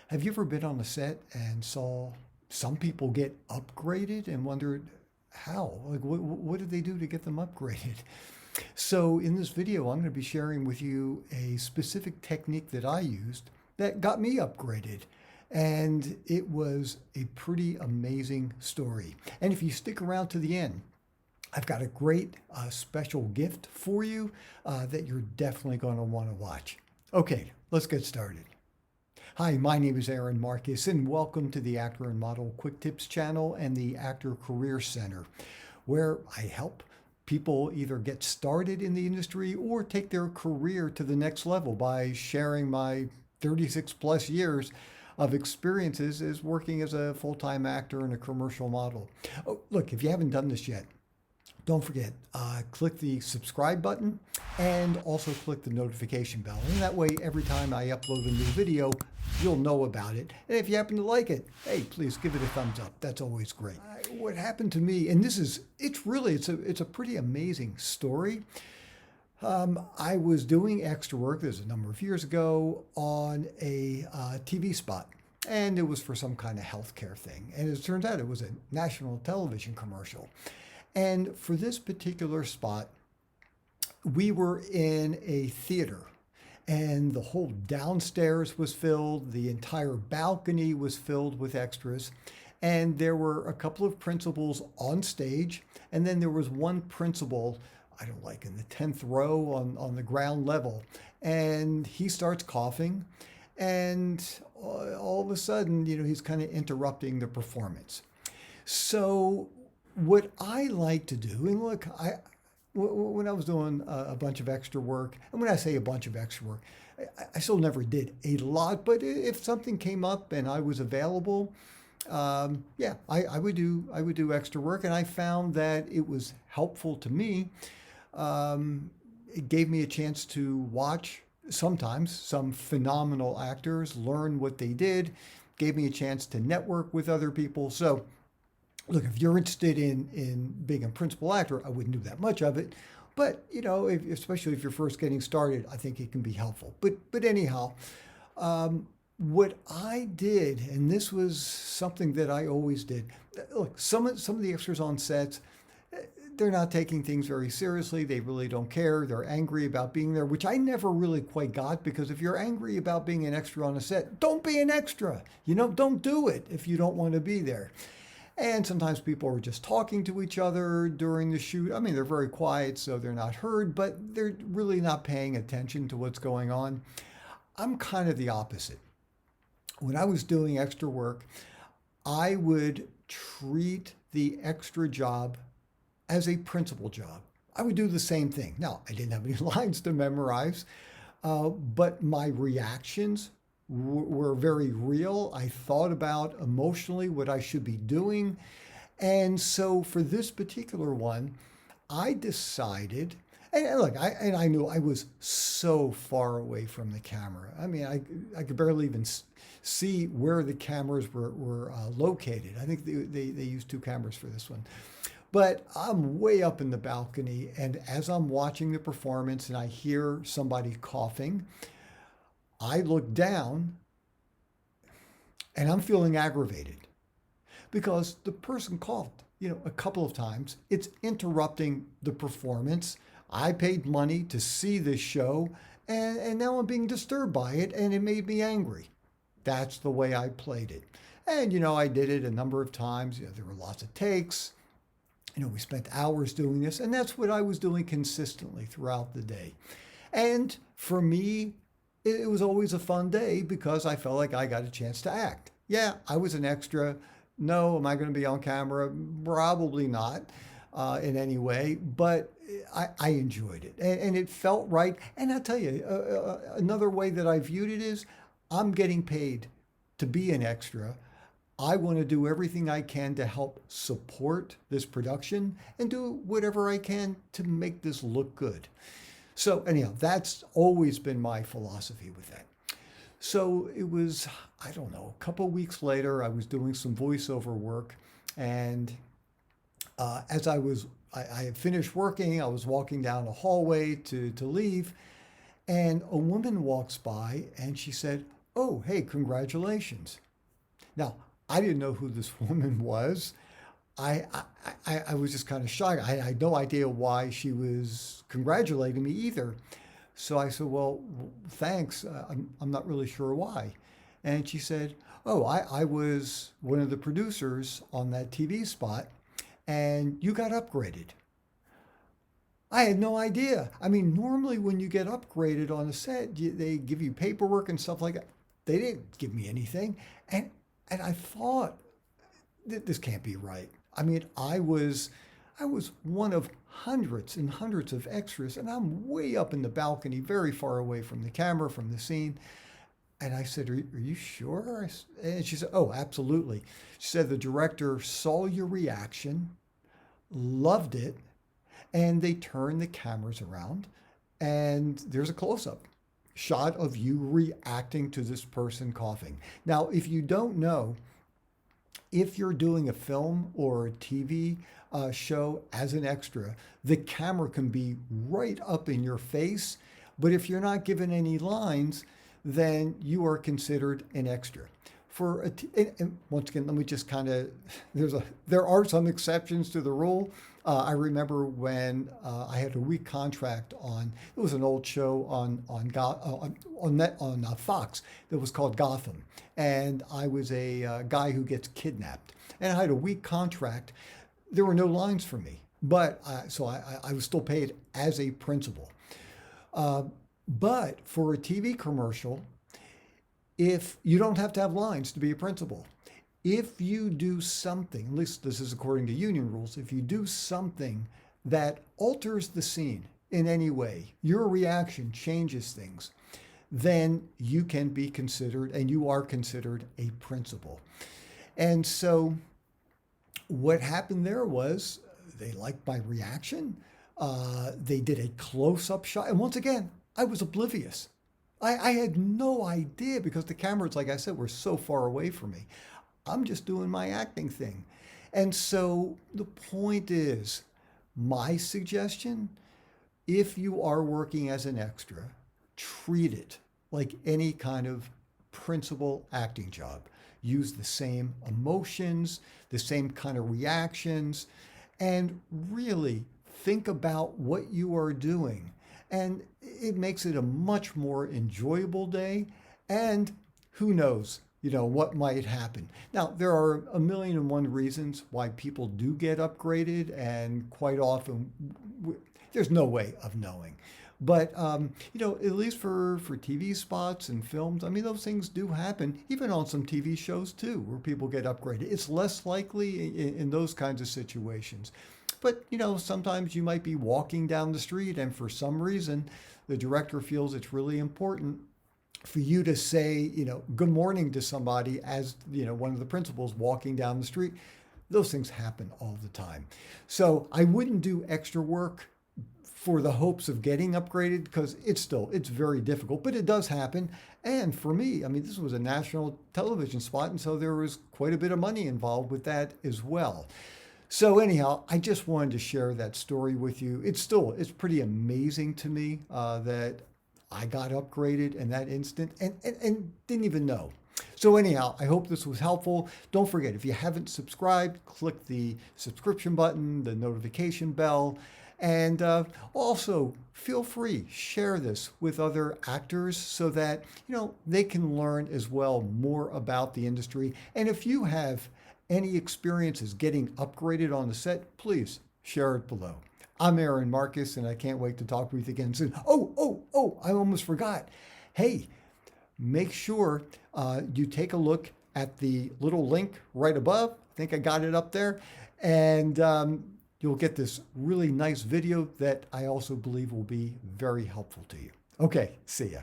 Have you ever been on a set and saw some people get upgraded and wondered how? Like, what did they do to get them upgraded? So, in this video, I'm going to be sharing with you a specific technique that I used that got me upgraded. And it was a pretty amazing story. And if you stick around to the end, I've got a great special gift for you that you're definitely going to want to watch. Okay, let's get started. Hi, my name is Aaron Marcus, and welcome to the Actor and Model Quick Tips channel and the Actor Career Center, where I help people either get started in the industry or take their career to the next level by sharing my 36 plus years of experiences as working as a full-time actor and a commercial model. Oh, look, if you haven't done this yet, don't forget, click the subscribe button and also click the notification bell. And that way, every time I upload a new video, you'll know about it. And if you happen to like it, hey, please give it a thumbs up. That's always great. What happened to me, and it's a pretty amazing story. I was doing extra work, this is a number of years ago, on a TV spot. And it was for some kind of healthcare thing. And as it turns out, it was a national television commercial. And for this particular spot, we were in a theater and the whole downstairs was filled. The entire balcony was filled with extras. And there were a couple of principals on stage. And then there was one principal, I don't like in the 10th row on the ground level. And he starts coughing. And all of a sudden, he's kind of interrupting the performance. So what I like to do, and look, when I was doing a bunch of extra work, and when I say a bunch of extra work, I still never did a lot, but if something came up and I was available, I would do extra work, and I found that it was helpful to me. It gave me a chance to watch sometimes some phenomenal actors, learn what they did, gave me a chance to network with other people. So look, if you're interested in being a principal actor, I wouldn't do that much of it. But, especially if you're first getting started, I think it can be helpful. But anyhow, what I did, and this was something that I always did, look, some of the extras on sets, they're not taking things very seriously. They really don't care. They're angry about being there, which I never really quite got, because if you're angry about being an extra on a set, don't be an extra. Don't do it if you don't want to be there. And sometimes people are just talking to each other during the shoot. I mean, they're very quiet, so they're not heard, but they're really not paying attention to what's going on. I'm kind of the opposite. When I was doing extra work, I would treat the extra job as a principal job. I would do the same thing. Now, I didn't have any lines to memorize, but my reactions were very real. I thought about emotionally what I should be doing. And so for this particular one, I decided, and look, I knew I was so far away from the camera. I mean, I could barely even see where the cameras were located. I think they used two cameras for this one. But I'm way up in the balcony, and as I'm watching the performance and I hear somebody coughing, I look down and I'm feeling aggravated because the person coughed, a couple of times. It's interrupting the performance. I paid money to see this show, and now I'm being disturbed by it, and it made me angry. That's the way I played it. And, I did it a number of times. There were lots of takes. We spent hours doing this, and that's what I was doing consistently throughout the day. And for me, it was always a fun day because I felt like I got a chance to act. Yeah, I was an extra. No, am I going to be on camera? Probably not in any way, but I enjoyed it, and it felt right. And I'll tell you, another way that I viewed it is I'm getting paid to be an extra. I want to do everything I can to help support this production and do whatever I can to make this look good. So anyhow, that's always been my philosophy with that. So it was, I don't know, a couple of weeks later, I was doing some voiceover work, and as I had finished working, I was walking down a hallway to leave, and a woman walks by and she said, oh, hey, congratulations. Now, I didn't know who this woman was. I was just kind of shocked. I had no idea why she was congratulating me either. So I said, well, thanks. I'm not really sure why. And she said, oh, I was one of the producers on that TV spot and you got upgraded. I had no idea. I mean, normally when you get upgraded on a set, they give you paperwork and stuff like that. They didn't give me anything. And, and I thought, this can't be right. I mean, I was one of hundreds and hundreds of extras, and I'm way up in the balcony, very far away from the camera, from the scene. And I said, are you sure? And she said, oh, absolutely. She said the director saw your reaction, loved it, and they turned the cameras around, and there's a close-up shot of you reacting to this person coughing. Now, if you don't know, if you're doing a film or a TV show as an extra, the camera can be right up in your face. But if you're not given any lines, then you are considered an extra. And once again, let me just kind of there are some exceptions to the rule. I remember when I had a week contract on, it was an old show on Fox that was called Gotham, and I was a guy who gets kidnapped, and I had a week contract. There were no lines for me, but I was still paid as a principal. But for a TV commercial, if you don't have to have lines to be a principal, if you do something, at least this is according to union rules, if you do something that alters the scene in any way, your reaction changes things, then you can be considered, and you are considered, a principal. And so what happened there was they liked my reaction. They did a close-up shot. And once again, I was oblivious. I had no idea because the cameras, like I said, were so far away from me. I'm just doing my acting thing. And so the point is, my suggestion, if you are working as an extra, treat it like any kind of principal acting job. Use the same emotions, the same kind of reactions, and really think about what you are doing. And it makes it a much more enjoyable day. And who knows, what might happen. Now, there are a million and one reasons why people do get upgraded, and quite often there's no way of knowing. But, at least for TV spots and films, I mean, those things do happen, even on some TV shows too, where people get upgraded. It's less likely in those kinds of situations. But, sometimes you might be walking down the street and for some reason, the director feels it's really important for you to say, good morning to somebody as, one of the principals walking down the street. Those things happen all the time. So I wouldn't do extra work for the hopes of getting upgraded because it's very difficult, but it does happen. And for me, I mean, this was a national television spot, and so there was quite a bit of money involved with that as well. So anyhow, I just wanted to share that story with you. It's pretty amazing to me that I got upgraded in that instant and didn't even know. So anyhow, I hope this was helpful. Don't forget, if you haven't subscribed, click the subscription button, the notification bell, and also feel free, share this with other actors so that, they can learn as well more about the industry. And if you have any experiences getting upgraded on the set, please share it below. I'm Aaron Marcus, and I can't wait to talk with you again soon. Oh, I almost forgot. Hey, make sure you take a look at the little link right above. I think I got it up there. And you'll get this really nice video that I also believe will be very helpful to you. Okay, see ya.